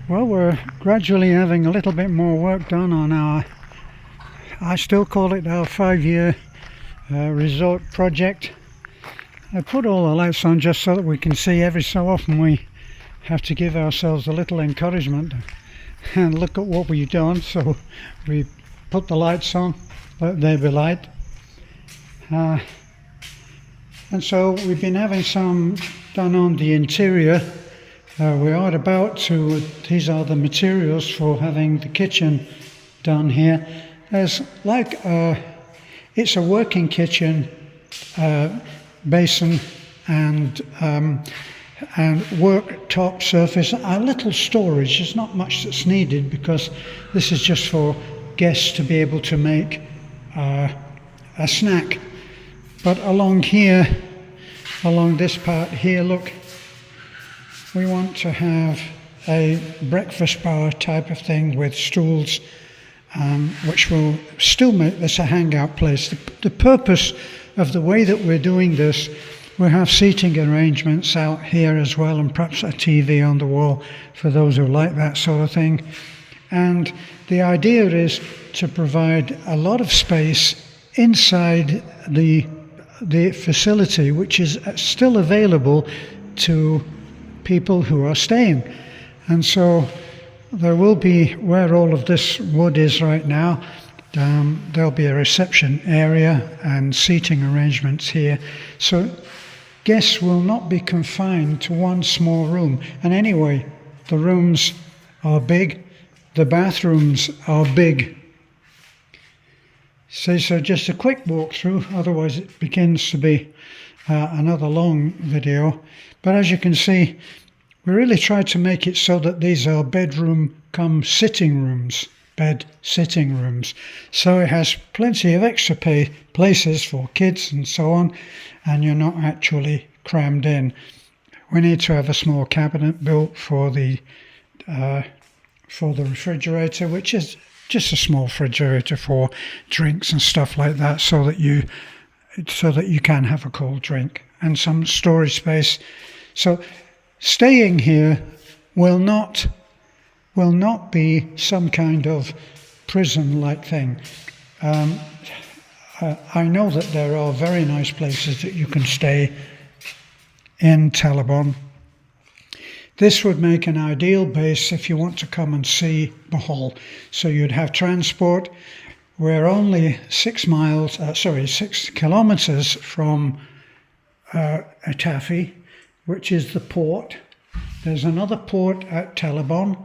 Well, we're gradually having a little bit more work done on I still call it our 5-year resort project. I put all the lights on just so that we can see. Every so often we have to give ourselves a little encouragement and look at what we've done. So we put the lights on, let there be light. And so we've been having some done on the interior. We are about to, these are the materials for having the kitchen done here. There's it's a working kitchen, basin and worktop surface, a little storage. There's not much that's needed because this is just for guests to be able to make a snack. But along here, along this part here, look, we want to have a breakfast bar type of thing with stools, which will still make this a hangout place. The purpose of the way that we're doing this, we have seating arrangements out here as well, and perhaps a TV on the wall for those who like that sort of thing. And the idea is to provide a lot of space inside the facility, which is still available to people who are staying. And so there will be, where all of this wood is right now, there'll be a reception area and seating arrangements here. So guests will not be confined to one small room. And anyway, the rooms are big, the bathrooms are big. So just a quick walkthrough, otherwise it begins to be another long video. But as you can see, we really tried to make it so that these are bedroom come sitting rooms, bed sitting rooms. So it has plenty of extra places for kids and so on, and you're not actually crammed in. We need to have a small cabinet built for the refrigerator, which is just a small refrigerator for drinks and stuff like that, so that you can have a cold drink, and some storage space. So staying here will not be some kind of prison-like thing. I know that there are very nice places that you can stay in Talibon. This would make an ideal base if you want to come and see Bohol. So you'd have transport. We're only 6 kilometers from Atafi, which is the port. There's another port at Talibon,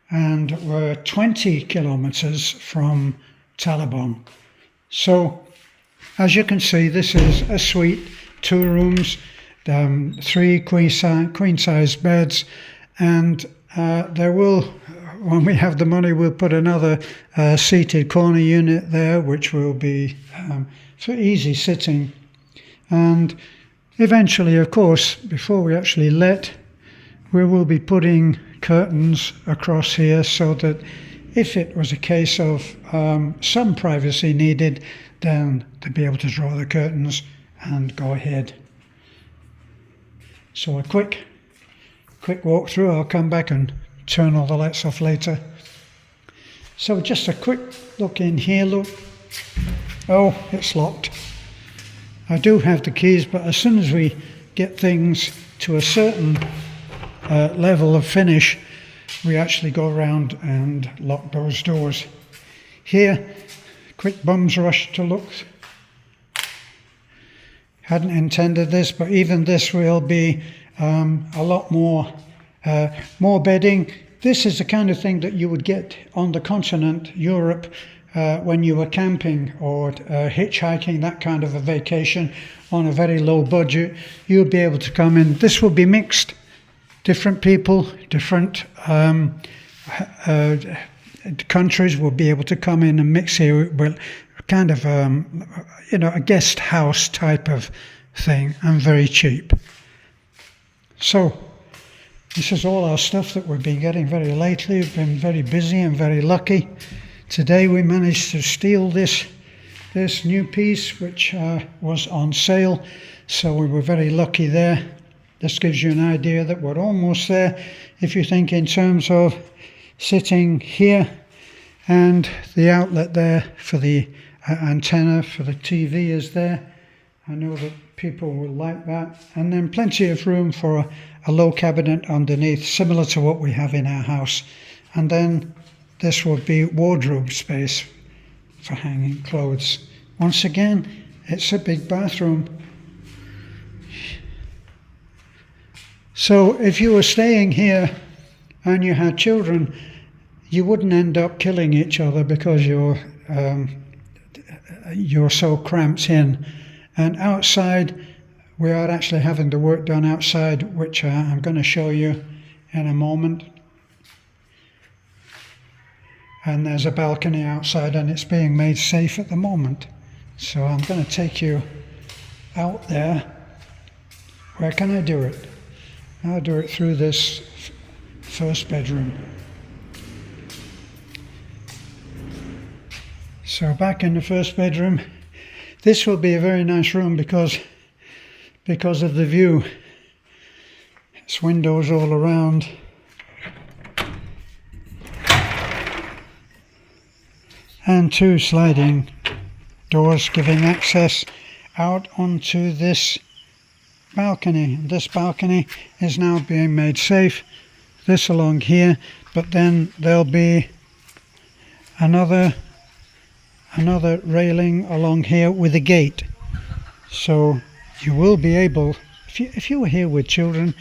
and we're 20 kilometers from Talibon. So, as you can see, this is a suite, 2 rooms, 3 queen-size beds, and there will, when we have the money, we'll put another seated corner unit there, which will be for easy sitting. And eventually, of course, before we actually let, we will be putting curtains across here so that if it was a case of some privacy needed, then to be able to draw the curtains and go ahead. So a quick walkthrough. I'll come back and turn all the lights off later. So just a quick look in here. Look, oh, it's locked. I do have the keys, but as soon as we get things to a certain level of finish, we actually go around and lock those doors. Here, quick bum's rush to look. Hadn't intended this, but even this will be a lot more bedding. This is the kind of thing that you would get on the continent, Europe, when you were camping or hitchhiking, that kind of a vacation on a very low budget. You'll be able to come in. This will be mixed. Different people, different countries will be able to come in and mix here. Well, kind of a guest house type of thing, and very cheap. So this is all our stuff that we've been getting very lately. We've been very busy and very lucky. Today we managed to steal this new piece, which was on sale, so we were very lucky there. this gives you an idea that we're almost there. If you think in terms of sitting here and the outlet there for the antenna for the TV is there. I know that people will like that. And then plenty of room for a low cabinet underneath, similar to what we have in our house. And then this will be wardrobe space for hanging clothes. Once again, it's a big bathroom. So if you were staying here and you had children, you wouldn't end up killing each other because you're so cramped in. And outside, we are actually having the work done outside, which I'm going to show you in a moment. And there's a balcony outside, and it's being made safe at the moment. So I'm going to take you out there. Where can I do it? I'll do it through this first bedroom. So back in the first bedroom, this will be a very nice room because of the view. It's windows all around. And two sliding doors giving access out onto this balcony. This balcony is now being made safe. This along here, but then there'll be another railing along here with a gate. So you will be able, if you were here with children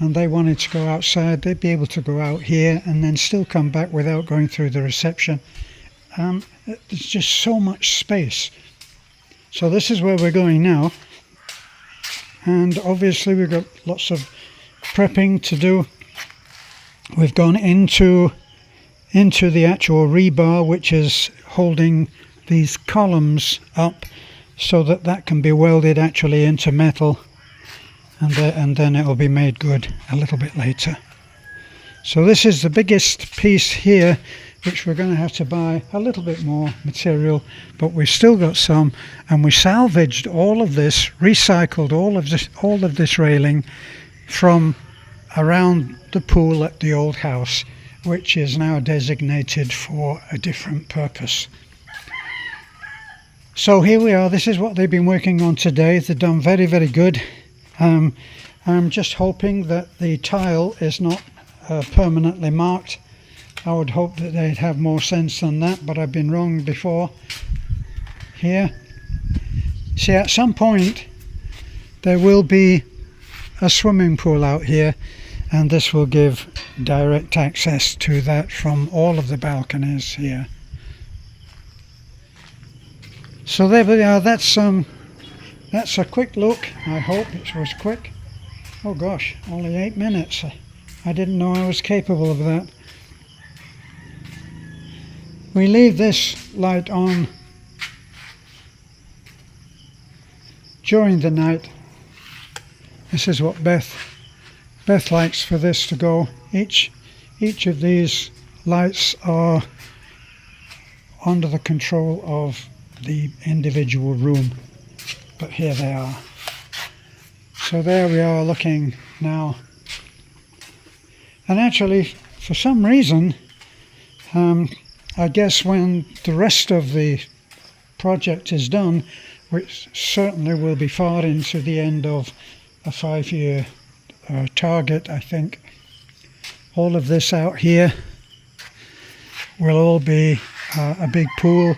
and they wanted to go outside, they'd be able to go out here and then still come back without going through the reception. There's just so much space. So this is where we're going now. And obviously we've got lots of prepping to do. We've gone into the actual rebar, which is holding these columns up so that can be welded actually into metal, and then it will be made good a little bit later. So this is the biggest piece here, which we're going to have to buy a little bit more material, but we've still got some, and we salvaged all of this, recycled all of this railing from around the pool at the old house, which is now designated for a different purpose. So here we are. This is what they've been working on today. They've done very, very good. I'm just hoping that the tile is not permanently marked. I would hope that they'd have more sense than that, but I've been wrong before. Here, see, at some point there will be a swimming pool out here, and this will give direct access to that from all of the balconies here. So there we are. That's a quick look. I hope it was quick. Oh gosh, only 8 minutes. I didn't know I was capable of that. We leave this light on during the night. This is what Beth likes for this to go. Each of these lights are under the control of the individual room, but here they are. So there we are looking now, and actually for some reason I guess when the rest of the project is done, which certainly will be far into the end of a 5-year target, I think, all of this out here will all be a big pool,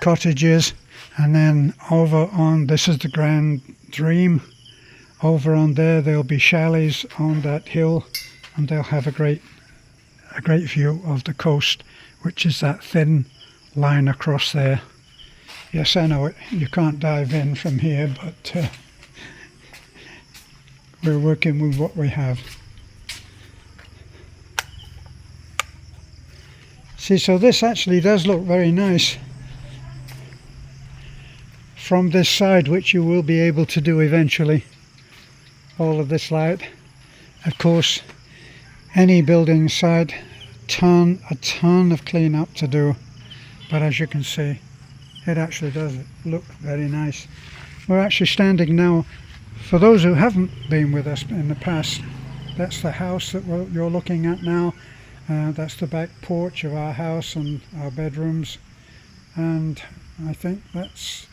cottages, and then over on, this is the Grand Dream, over on there there'll be chalets on that hill, and they'll have a great view of the coast, which is that thin line across there. Yes, I know it, you can't dive in from here, but we're working with what we have. See, so this actually does look very nice from this side, which you will be able to do eventually. All of this light. Of course, any building site, a ton of clean up to do, but as you can see, it actually does look very nice. We're actually standing now For those who haven't been with us in the past, that's the house that you're looking at now. That's the back porch of our house and our bedrooms, and I think that's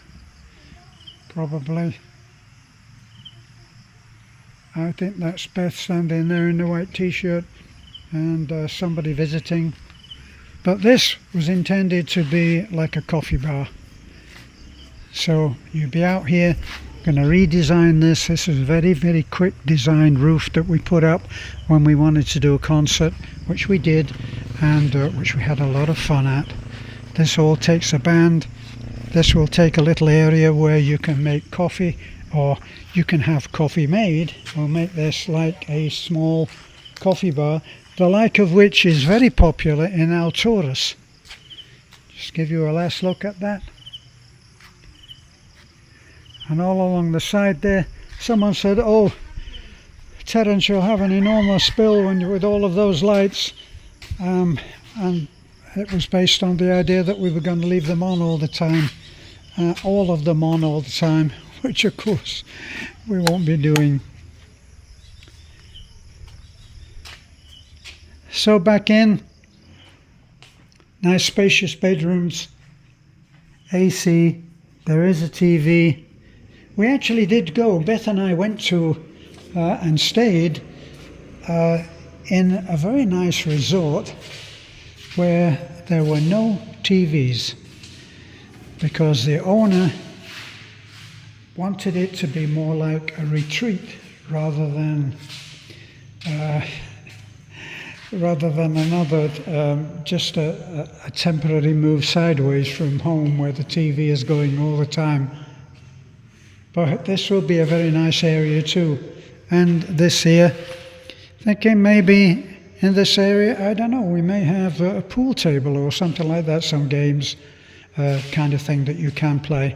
Beth standing there in the white t-shirt, and somebody visiting. But this was intended to be like a coffee bar. So you'd be out here, going to redesign this. This is a very, very quick designed roof that we put up when we wanted to do a concert, which we did, and which we had a lot of fun at. This all takes a band. This will take a little area where you can make coffee, or you can have coffee made. We'll make this like a small coffee bar, the like of which is very popular in Alturas. Just give you a last look at that. And all along the side there, someone said, "Oh, Terence, you'll have an enormous spill with all of those lights." And it was based on the idea that we were going to leave them on all the time. All of them on all the time, which of course we won't be doing. So back in, nice spacious bedrooms, AC, there is a TV. We actually did go, Beth and I went to and stayed in a very nice resort where there were no TVs, because the owner wanted it to be more like a retreat rather than another just a temporary move sideways from home where the TV is going all the time. But this will be a very nice area too. And this here, thinking maybe in this area, I don't know, we may have a pool table or something like that, some games kind of thing that you can play.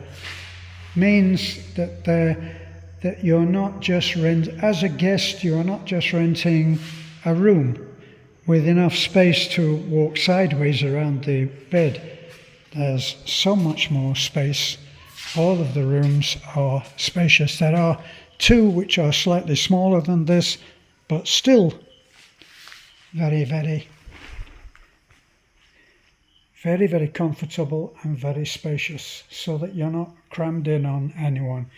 Means that you're not just as a guest, you're not just renting a room with enough space to walk sideways around the bed. There's so much more space. All of the rooms are spacious. There are two which are slightly smaller than this, but still very, very, very, very comfortable and very spacious, so that you're not crammed in on anyone.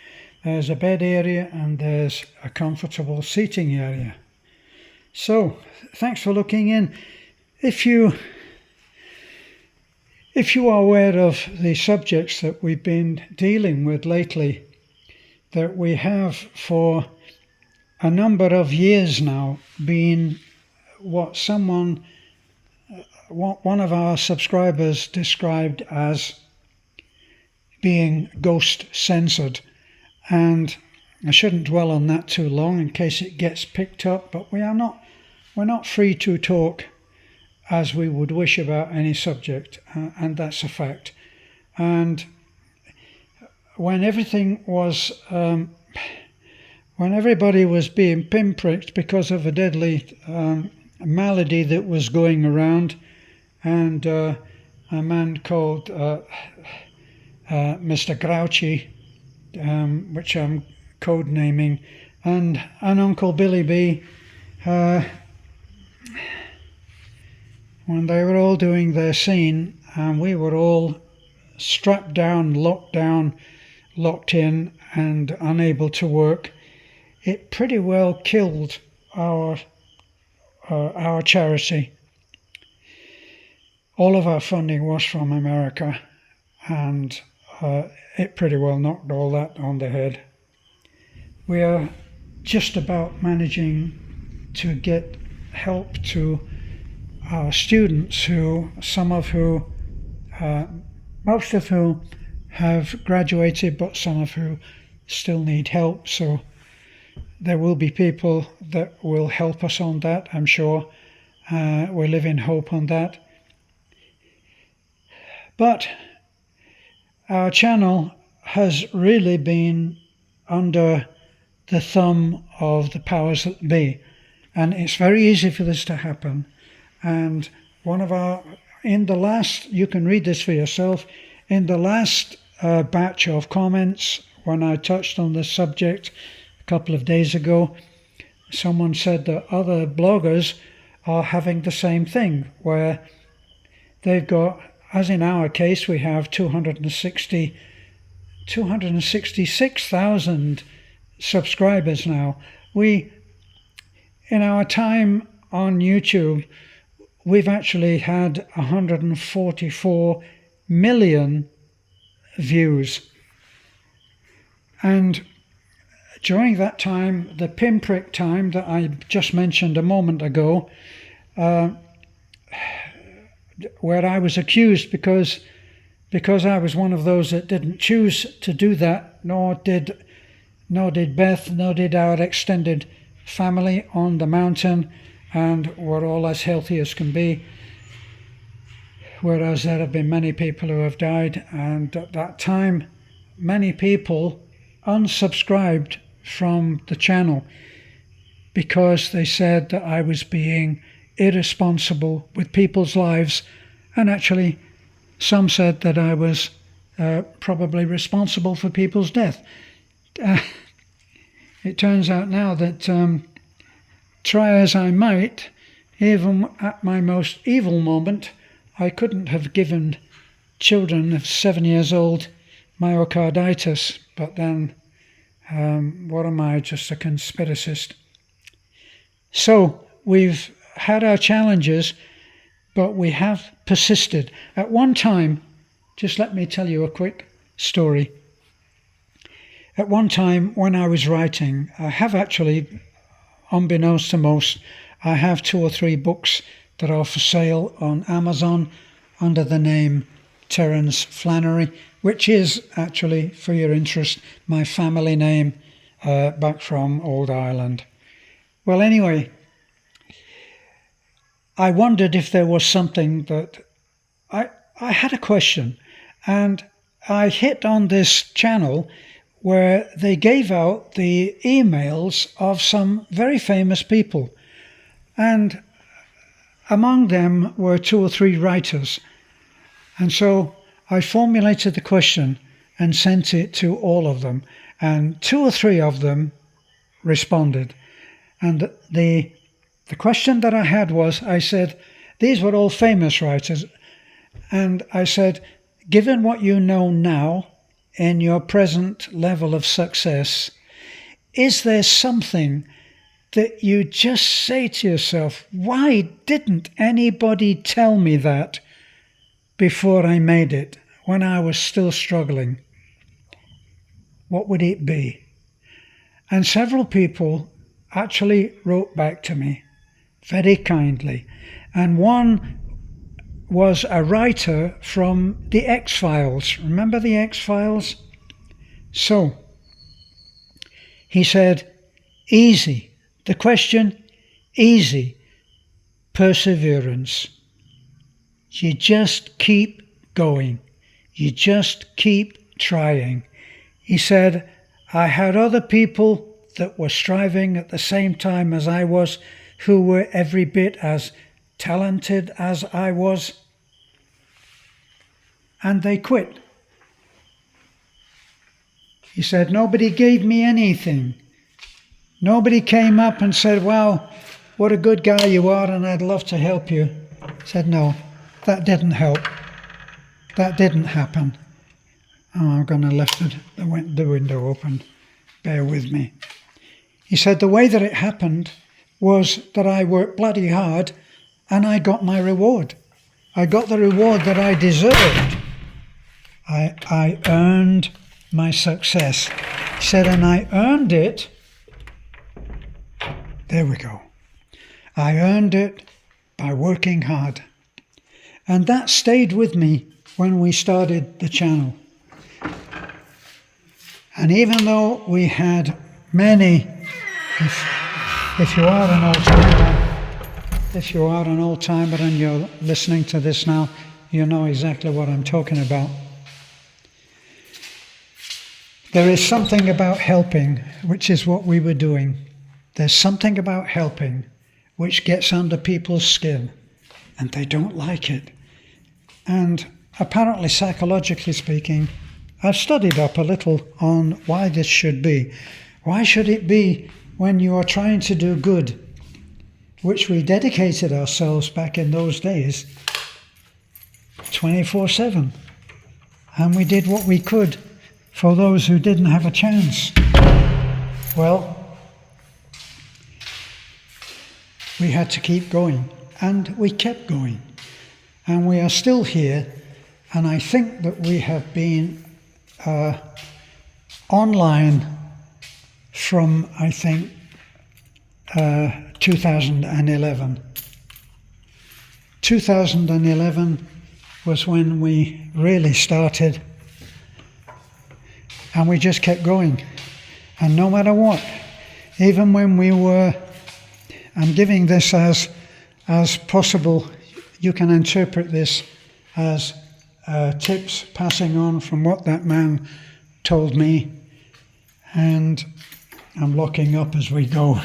There's a bed area and there's a comfortable seating area. So, thanks for looking in. If you are aware of the subjects that we've been dealing with lately, that we have for a number of years now been what one of our subscribers described as being ghost censored, and I shouldn't dwell on that too long in case it gets picked up, but we're not free to talk as we would wish about any subject, and that's a fact. And when everybody was being pinpricked because of a deadly malady that was going around, and a man called Mr. Grouchy, which I'm codenaming, and Uncle Billy B, when they were all doing their scene and we were all strapped down, locked in and unable to work, it pretty well killed our charity. All of our funding was from America, and it pretty well knocked all that on the head. We are just about managing to get help to our students, most of who have graduated, but some of who still need help. So there will be people that will help us on that, I'm sure. We live in hope on that. But our channel has really been under the thumb of the powers that be, and it's very easy for this to happen. And in the last, you can read this for yourself, in the last batch of comments, when I touched on this subject, a couple of days ago, someone said that other bloggers are having the same thing, where they've got, as in our case, we have 266,000 subscribers now. In our time on YouTube, we've actually had 144 million views. And during that time, the pinprick time that I just mentioned a moment ago, where I was accused because I was one of those that didn't choose to do that, nor did Beth, nor did our extended family on the mountain, and we're all as healthy as can be. Whereas there have been many people who have died, and at that time, many people unsubscribed from the channel because they said that I was being irresponsible with people's lives, and actually some said that I was probably responsible for people's death. It turns out now that try as I might, even at my most evil moment, I couldn't have given children of 7 years old myocarditis, but then what am I, just a conspiracist? So we've had our challenges, but we have persisted. At one time, just let me tell you a quick story. At one time when I was writing, I have actually, unbeknownst to most, I have 2 or 3 books that are for sale on Amazon under the name Terence Flannery, which is actually, for your interest, my family name back from Old Ireland. Well, anyway, I wondered if there was something that I had a question, and I hit on this channel where they gave out the emails of some very famous people, and among them were 2 or 3 writers. And so I formulated the question and sent it to all of them, and 2 or 3 of them responded. And the question that I had was, I said, these were all famous writers, and I said, given what you know now in your present level of success, is there something that you just say to yourself, why didn't anybody tell me that before I made it, when I was still struggling? What would it be? And several people actually wrote back to me very kindly. And one was a writer from the X-Files. Remember the X-Files? So, he said, easy. The question, easy. Perseverance. You just keep going. You just keep trying. He said, I had other people that were striving at the same time as I was, who were every bit as talented as I was, and they quit. He said, nobody gave me anything. Nobody came up and said, wow, what a good guy you are, and I'd love to help you. He said, no, that didn't help. That didn't happen. Oh, I'm going to lift the window open. Bear with me. He said the way that it happened was that I worked bloody hard and I got my reward. I got the reward that I deserved. I earned my success. He said, and I earned it. There we go. I earned it by working hard. And that stayed with me when we started the channel. And even though we had many, if you are an old timer and you're listening to this now, you know exactly what I'm talking about. There is something about helping, which is what we were doing. There's something about helping which gets under people's skin, and they don't like it. And apparently, psychologically speaking, I've studied up a little on why this should be. Why should it be when you are trying to do good, which we dedicated ourselves back in those days, 24/7, and we did what we could for those who didn't have a chance? Well, we had to keep going, and we kept going, and we are still here. And I think that we have been online from, I think, 2011. 2011 was when we really started, and we just kept going. And no matter what, even when we were, I'm giving this as possible, you can interpret this as tips passing on from what that man told me, and I'm locking up as we go.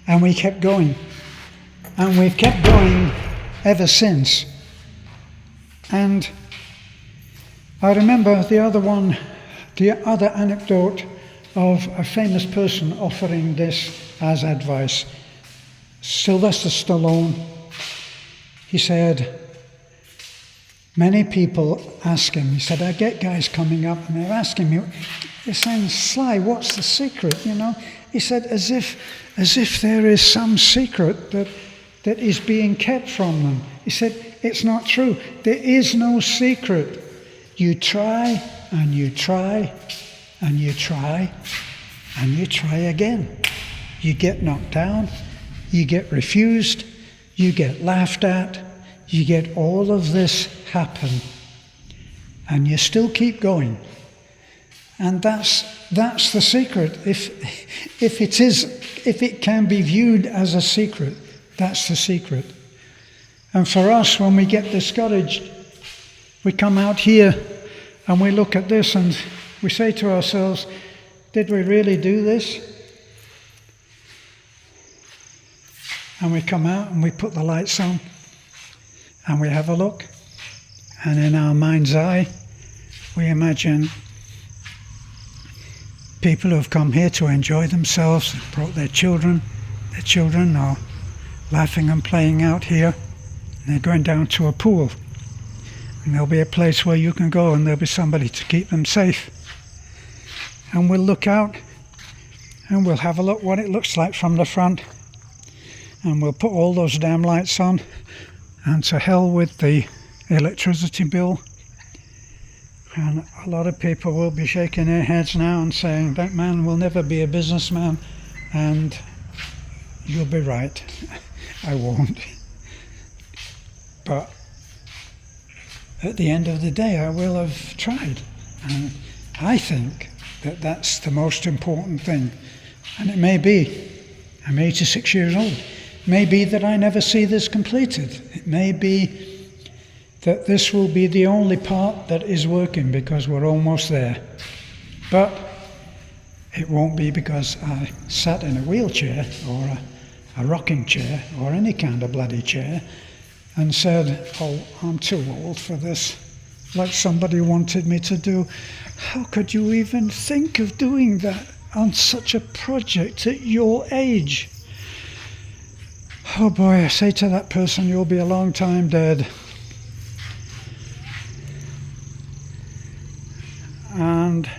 And we kept going, and we've kept going ever since. And I remember the other anecdote of a famous person offering this as advice. Sylvester Stallone, he said, many people ask him, he said, I get guys coming up and they're asking me, they're saying, Sly, what's the secret, you know? He said, as if there is some secret that is being kept from them. He said, it's not true. There is no secret. You try and you try and you try and you try again. You get knocked down. You get refused, you get laughed at, you get all of this happen, and you still keep going. And that's the secret. If it can be viewed as a secret, that's the secret. And for us, when we get discouraged, we come out here and we look at this and we say to ourselves, did we really do this? And we come out and we put the lights on and we have a look, and in our mind's eye we imagine people who have come here to enjoy themselves, brought their children are laughing and playing out here, and they're going down to a pool, and there'll be a place where you can go and there'll be somebody to keep them safe. And we'll look out and we'll have a look what it looks like from the front, and we'll put all those damn lights on, and to hell with the electricity bill. And a lot of people will be shaking their heads now and saying, that man will never be a businessman. And you'll be right, I won't. But at the end of the day, I will have tried. And I think that that's the most important thing. And it may be, I'm 86 years old, it may be that I never see this completed. It may be that this will be the only part that is working because we're almost there. But it won't be because I sat in a wheelchair or a rocking chair or any kind of bloody chair and said, oh, I'm too old for this, like somebody wanted me to do. How could you even think of doing that on such a project at your age? Oh boy, I say to that person, you'll be a long time dead. And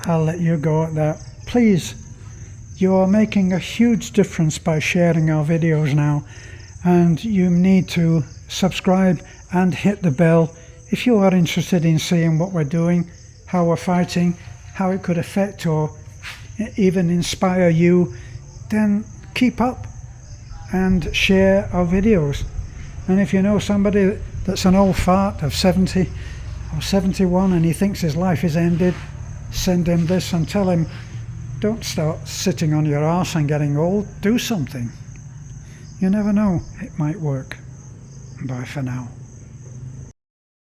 I'll let you go at that. Please, you are making a huge difference by sharing our videos now, and you need to subscribe and hit the bell if you are interested in seeing what we're doing, how we're fighting, how it could affect or even inspire you. Then keep up and share our videos. And if you know somebody that's an old fart of 70 or 71 and he thinks his life is ended, send him this and tell him, don't start sitting on your arse and getting old, do something. You never know, it might work. Bye for now.